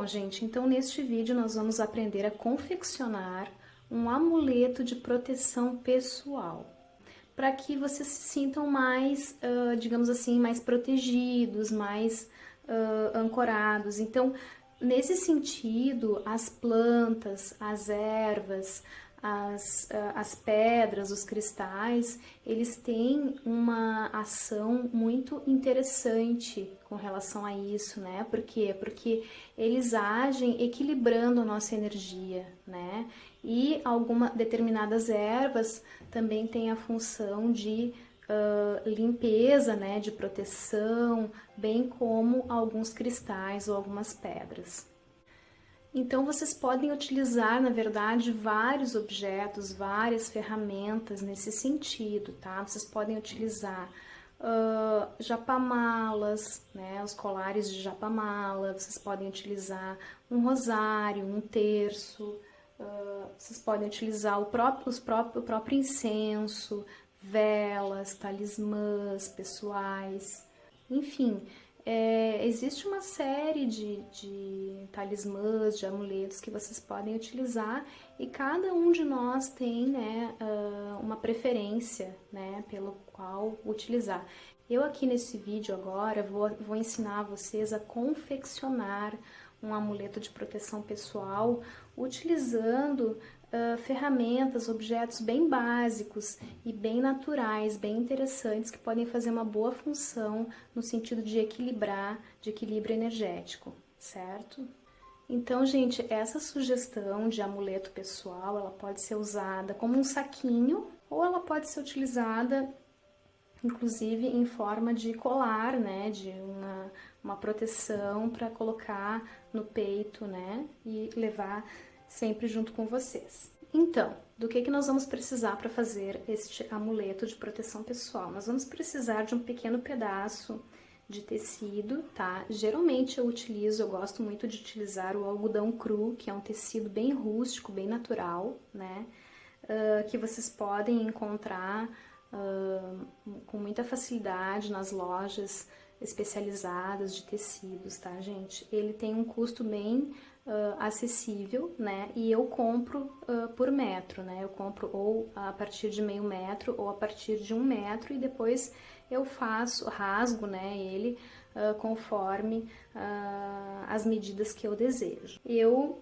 Bom, gente, então neste vídeo nós vamos aprender a confeccionar um amuleto de proteção pessoal, para que vocês se sintam mais, digamos assim, mais protegidos, mais ancorados. Então, nesse sentido, as plantas, as ervas, as pedras, os cristais, eles têm uma ação muito interessante com relação a isso, né? Por quê? Porque eles agem equilibrando a nossa energia, né? E algumas determinadas ervas também têm a função de limpeza, né? De proteção, bem como alguns cristais ou algumas pedras. Então, vocês podem utilizar, na verdade, vários objetos, várias ferramentas nesse sentido, tá? Vocês podem utilizar japamalas, né? Os colares de japamala, vocês podem utilizar um rosário, um terço, vocês podem utilizar o próprio incenso, velas, talismãs pessoais, enfim, existe uma série de talismãs, de amuletos que vocês podem utilizar e cada um de nós tem, né, uma preferência, né, pelo qual utilizar. Eu aqui nesse vídeo agora vou ensinar vocês a confeccionar um amuleto de proteção pessoal utilizando ferramentas, objetos bem básicos e bem naturais, bem interessantes, que podem fazer uma boa função no sentido de equilíbrio energético, certo? Então, gente, essa sugestão de amuleto pessoal, ela pode ser usada como um saquinho ou ela pode ser utilizada inclusive em forma de colar, né, de uma proteção para colocar no peito, né, e levar sempre junto com vocês. Então, do que nós vamos precisar para fazer este amuleto de proteção pessoal? Nós vamos precisar de um pequeno pedaço de tecido, tá? Geralmente eu gosto muito de utilizar o algodão cru, que é um tecido bem rústico, bem natural, né, que vocês podem encontrar com muita facilidade nas lojas especializadas de tecidos, tá, gente? Ele tem um custo bem acessível, né? E eu compro por metro, né? Eu compro ou a partir de meio metro ou a partir de 1 metro e depois eu rasgo, né, ele conforme as medidas que eu desejo. Eu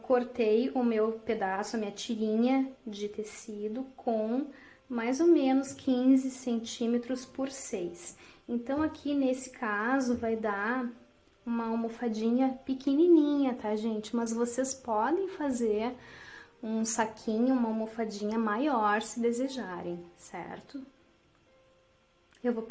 cortei o meu pedaço, a minha tirinha de tecido com mais ou menos 15 centímetros por 6. Então, aqui nesse caso vai dar uma almofadinha pequenininha, tá, gente? Mas vocês podem fazer um saquinho, uma almofadinha maior se desejarem, certo?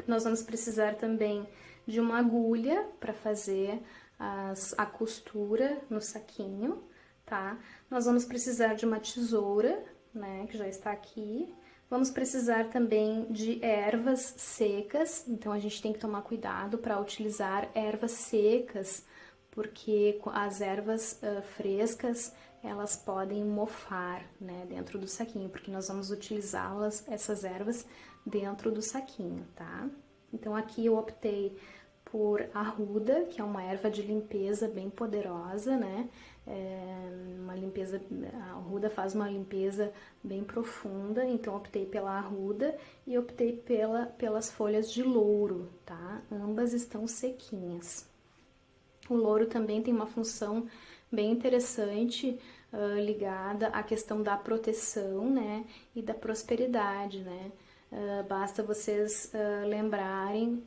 Nós vamos precisar também de uma agulha para fazer a costura no saquinho, tá? Nós vamos precisar de uma tesoura, né, que já está aqui. Vamos precisar também de ervas secas, então a gente tem que tomar cuidado para utilizar ervas secas, porque as ervas frescas, elas podem mofar, né, dentro do saquinho, porque nós vamos utilizá-las, essas ervas, dentro do saquinho, tá? Então aqui eu optei por arruda, que é uma erva de limpeza bem poderosa, né? A arruda faz uma limpeza bem profunda, então optei pela arruda e optei pelas folhas de louro, tá? Ambas estão sequinhas. O louro também tem uma função bem interessante ligada à questão da proteção, né? E da prosperidade, né? Basta vocês lembrarem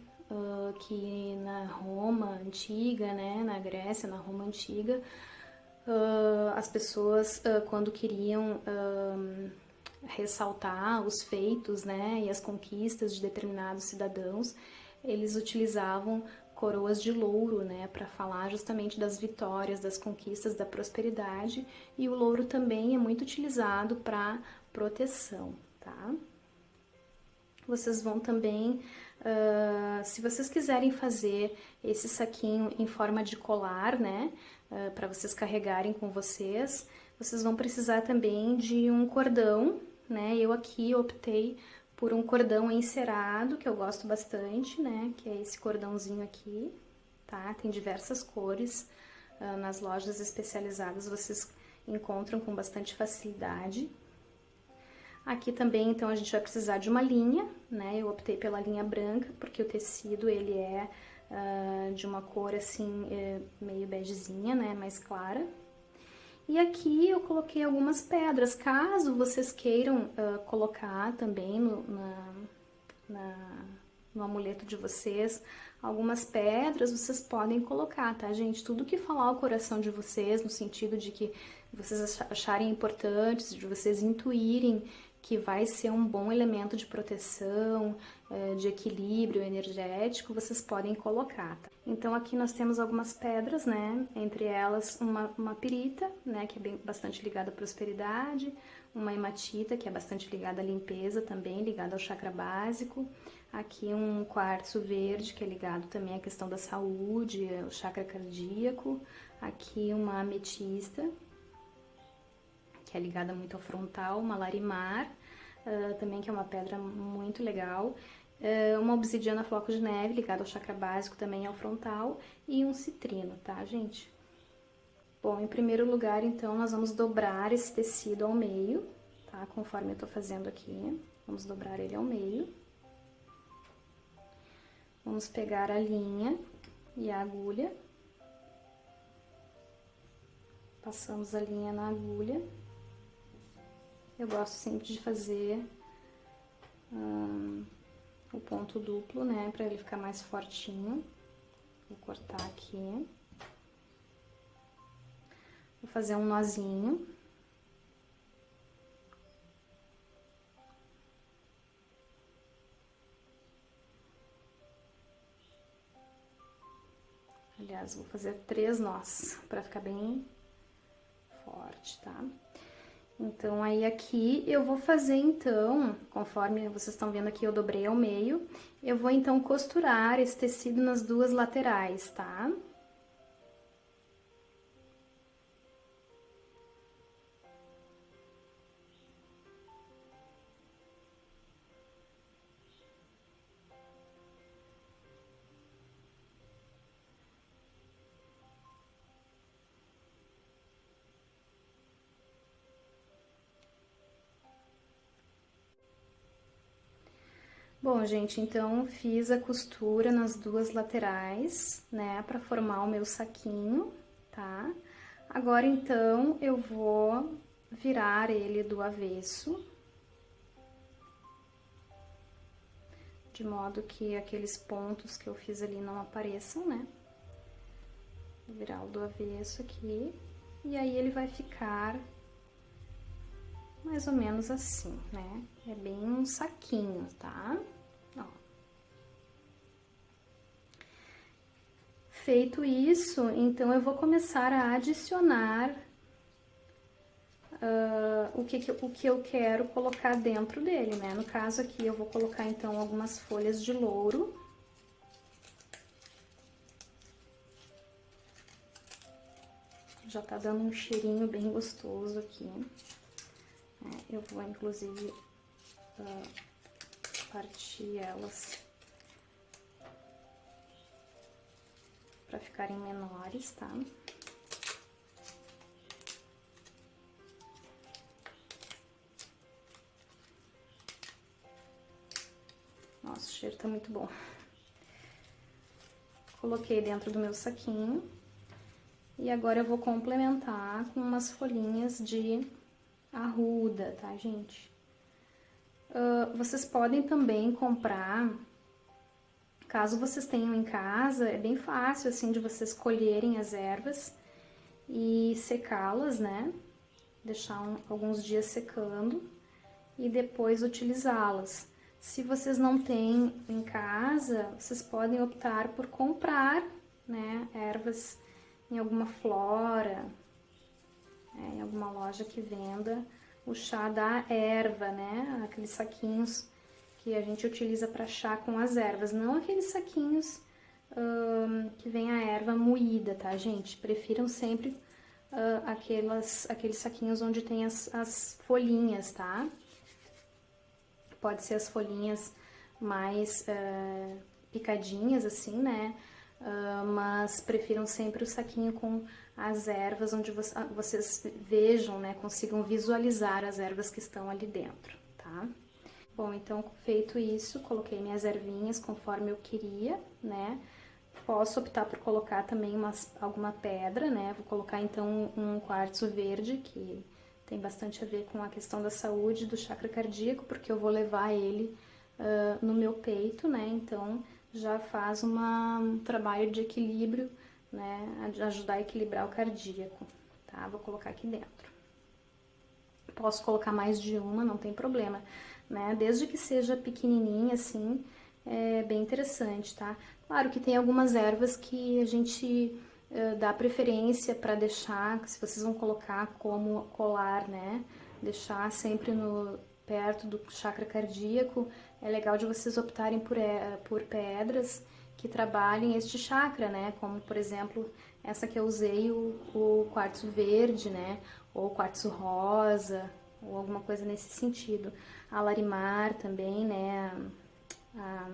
que na Roma antiga, né, na Grécia, na Roma antiga, as pessoas quando queriam ressaltar os feitos, né, e as conquistas de determinados cidadãos, eles utilizavam coroas de louro, né, para falar justamente das vitórias, das conquistas, da prosperidade, e o louro também é muito utilizado para proteção, tá? Vocês vão também, se vocês quiserem fazer esse saquinho em forma de colar, né, para vocês carregarem com vocês, vocês vão precisar também de um cordão, né, eu aqui optei por um cordão encerado, que eu gosto bastante, né, que é esse cordãozinho aqui, tá, tem diversas cores, nas lojas especializadas vocês encontram com bastante facilidade. Aqui também, então, a gente vai precisar de uma linha, né? Eu optei pela linha branca, porque o tecido, ele é de uma cor, assim, meio begezinha, né? Mais clara. E aqui eu coloquei algumas pedras, caso vocês queiram colocar também no amuleto de vocês algumas pedras, vocês podem colocar, tá, gente? Tudo que falar o coração de vocês, no sentido de que vocês acharem importantes, de vocês intuírem que vai ser um bom elemento de proteção, de equilíbrio energético, vocês podem colocar, tá? Então aqui nós temos algumas pedras, né? Entre elas uma pirita, né? Que é bastante ligada à prosperidade, uma hematita, que é bastante ligada à limpeza também, ligada ao chakra básico. Aqui um quartzo verde, que é ligado também à questão da saúde, ao chakra cardíaco. Aqui uma ametista, que é ligada muito ao frontal, uma larimar, também que é uma pedra muito legal. Uma obsidiana floco de neve, ligada ao chakra básico, também ao frontal. E um citrino, tá, gente? Bom, em primeiro lugar, então, nós vamos dobrar esse tecido ao meio, tá? Conforme eu tô fazendo aqui. Vamos dobrar ele ao meio. Vamos pegar a linha e a agulha. Passamos a linha na agulha. Eu gosto sempre de fazer o ponto duplo, né? Pra ele ficar mais fortinho. Vou cortar aqui. Vou fazer um nozinho. Aliás, vou fazer 3 nós, pra ficar bem forte, tá? Então, aí aqui eu vou fazer, então, conforme vocês estão vendo aqui, eu dobrei ao meio, eu vou, então, costurar esse tecido nas duas laterais, tá? Bom, gente, então fiz a costura nas duas laterais, né, pra formar o meu saquinho, tá? Agora, então, eu vou virar ele do avesso, de modo que aqueles pontos que eu fiz ali não apareçam, né? Vou virar o do avesso aqui, e aí ele vai ficar mais ou menos assim, né? É bem um saquinho, tá? Ó. Feito isso, então eu vou começar a adicionar o que eu quero colocar dentro dele, né? No caso aqui, eu vou colocar, então, algumas folhas de louro. Já tá dando um cheirinho bem gostoso aqui. Eu vou, inclusive, partir elas para ficarem menores, tá? Nossa, o cheiro tá muito bom. Coloquei dentro do meu saquinho. E agora eu vou complementar com umas folhinhas de arruda, tá, gente? Vocês podem também comprar, caso vocês tenham em casa, é bem fácil, assim, de vocês colherem as ervas e secá-las, né? Deixar alguns dias secando e depois utilizá-las. Se vocês não têm em casa, vocês podem optar por comprar, né, ervas em alguma flora, em alguma loja que venda o chá da erva, né? Aqueles saquinhos que a gente utiliza para chá com as ervas, não aqueles saquinhos que vem a erva moída, tá, gente? Prefiram sempre aqueles saquinhos onde tem as folhinhas, tá? Pode ser as folhinhas mais picadinhas, assim, né? mas prefiram sempre o saquinho com as ervas, onde vocês vejam, né, consigam visualizar as ervas que estão ali dentro, tá? Bom, então, feito isso, coloquei minhas ervinhas conforme eu queria, né? Posso optar por colocar também alguma pedra, né? Vou colocar, então, um quartzo verde, que tem bastante a ver com a questão da saúde do chakra cardíaco, porque eu vou levar ele no meu peito, né? Então, já faz um trabalho de equilíbrio, né? De ajudar a equilibrar o cardíaco, tá? Vou colocar aqui dentro. Posso colocar mais de uma, não tem problema, né? Desde que seja pequenininha, assim, é bem interessante, tá? Claro que tem algumas ervas que a gente dá preferência para deixar, se vocês vão colocar como colar, né? Deixar sempre perto do chakra cardíaco. É legal de vocês optarem por pedras que trabalhem este chakra, né? Como, por exemplo, essa que eu usei, o quartzo verde, né? Ou quartzo rosa, ou alguma coisa nesse sentido. A larimar também, né? A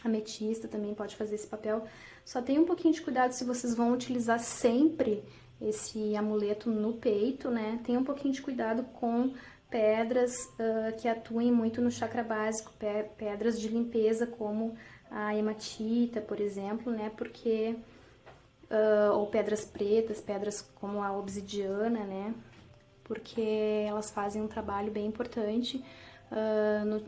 ametista também pode fazer esse papel. Só tenha um pouquinho de cuidado se vocês vão utilizar sempre esse amuleto no peito, né? Tenha um pouquinho de cuidado com pedras que atuem muito no chakra básico, pedras de limpeza como a hematita, por exemplo, né? Porque ou pedras pretas, pedras como a obsidiana, né? Porque elas fazem um trabalho bem importante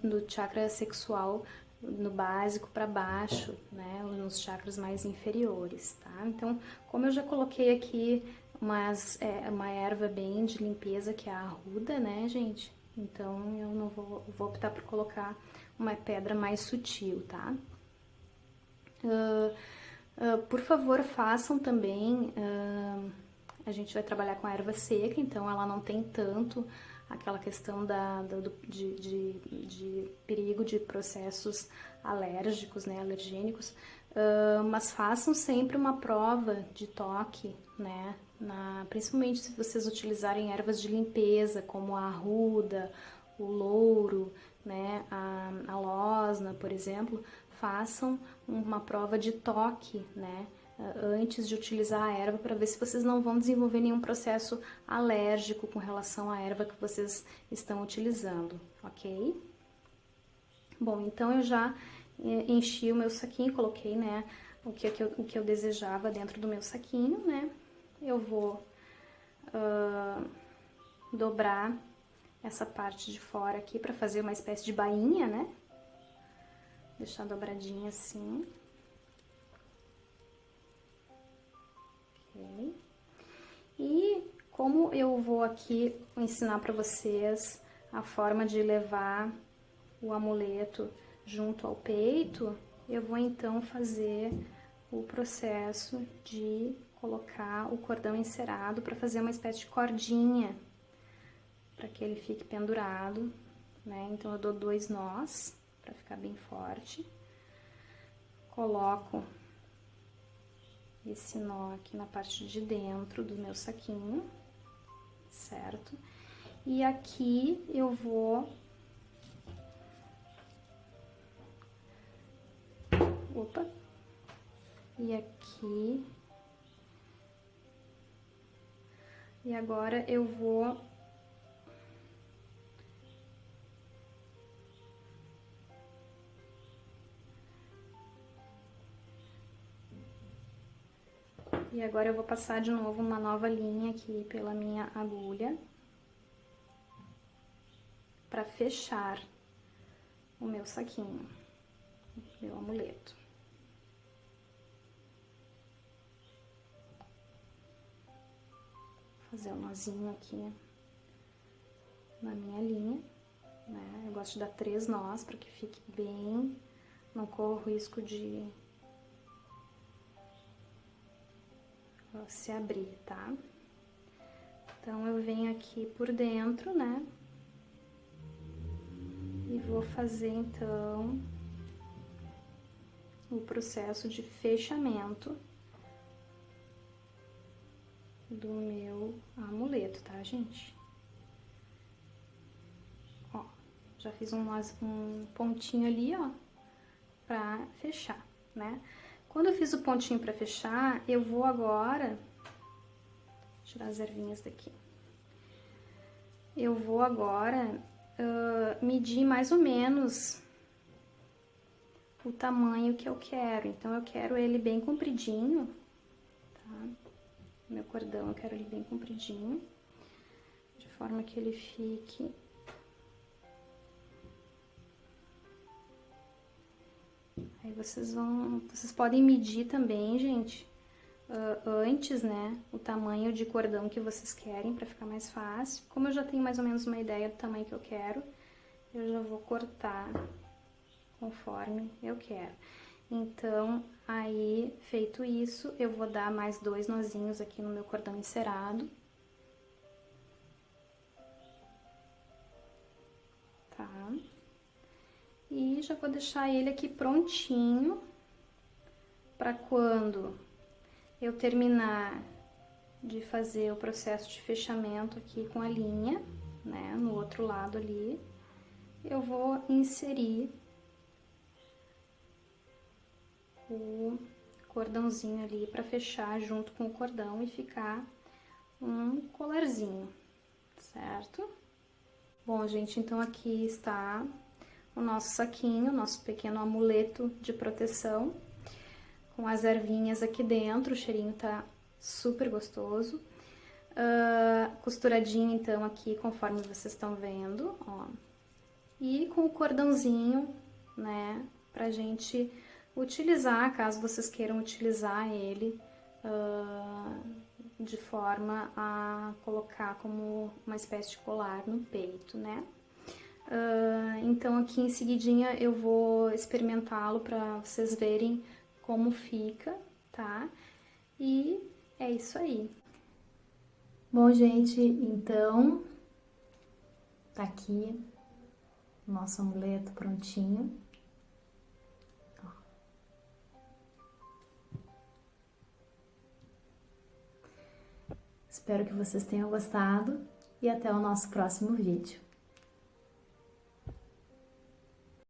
no chakra sexual, no básico para baixo, né? Nos chakras mais inferiores, tá? Então, como eu já coloquei aqui uma erva bem de limpeza, que é a arruda, né, gente? Então, eu não vou optar por colocar uma pedra mais sutil, tá? Por favor, façam também. A gente vai trabalhar com a erva seca, então ela não tem tanto aquela questão de perigo de processos alérgicos, né, alergênicos, mas façam sempre uma prova de toque, né, principalmente se vocês utilizarem ervas de limpeza, como a arruda, o louro, né, a losna, por exemplo, façam uma prova de toque, né, antes de utilizar a erva, para ver se vocês não vão desenvolver nenhum processo alérgico com relação à erva que vocês estão utilizando, ok? Bom, então eu já enchi o meu saquinho, coloquei, né, o que eu desejava dentro do meu saquinho, né? Eu vou dobrar essa parte de fora aqui para fazer uma espécie de bainha, né? Deixar dobradinha assim. Ok. E como eu vou aqui ensinar para vocês a forma de levar o amuleto junto ao peito, eu vou então fazer o processo de colocar o cordão encerado para fazer uma espécie de cordinha, para que ele fique pendurado, né? Então eu dou 2 nós para ficar bem forte. Coloco esse nó aqui na parte de dentro do meu saquinho, certo? E aqui eu vou... Opa! E aqui... E agora eu vou... E agora eu vou passar de novo uma nova linha aqui pela minha agulha para fechar o meu saquinho, o meu amuleto. Fazer um nozinho aqui na minha linha, né? Eu gosto de dar 3 nós para que fique bem, não corra o risco de se abrir, tá? Então, eu venho aqui por dentro, né? E vou fazer, então, o processo de fechamento do meu amuleto, tá, gente? Ó, já fiz um pontinho ali, ó, pra fechar, né? Quando eu fiz o pontinho pra fechar, eu vou agora... tirar as ervinhas daqui. Eu vou agora medir mais ou menos o tamanho que eu quero. Então, eu quero ele bem compridinho, tá? Meu cordão, eu quero ele bem compridinho, de forma que ele fique... Aí, vocês podem medir também, gente, antes, né, o tamanho de cordão que vocês querem, pra ficar mais fácil. Como eu já tenho mais ou menos uma ideia do tamanho que eu quero, eu já vou cortar conforme eu quero. Então, aí, feito isso, eu vou dar mais 2 nozinhos aqui no meu cordão encerado. Tá? E já vou deixar ele aqui prontinho, pra quando eu terminar de fazer o processo de fechamento aqui com a linha, né, no outro lado ali, eu vou inserir o cordãozinho ali pra fechar junto com o cordão e ficar um colarzinho, certo? Bom, gente, então aqui está o nosso saquinho, nosso pequeno amuleto de proteção, com as ervinhas aqui dentro, o cheirinho tá super gostoso. Costuradinho, então, aqui, conforme vocês estão vendo, ó. E com o cordãozinho, né, pra gente utilizar, caso vocês queiram utilizar ele de forma a colocar como uma espécie de colar no peito, né? Então, aqui em seguidinha eu vou experimentá-lo pra vocês verem como fica, tá? E é isso aí. Bom, gente, então, tá aqui o nosso amuleto prontinho. Ó. Espero que vocês tenham gostado e até o nosso próximo vídeo.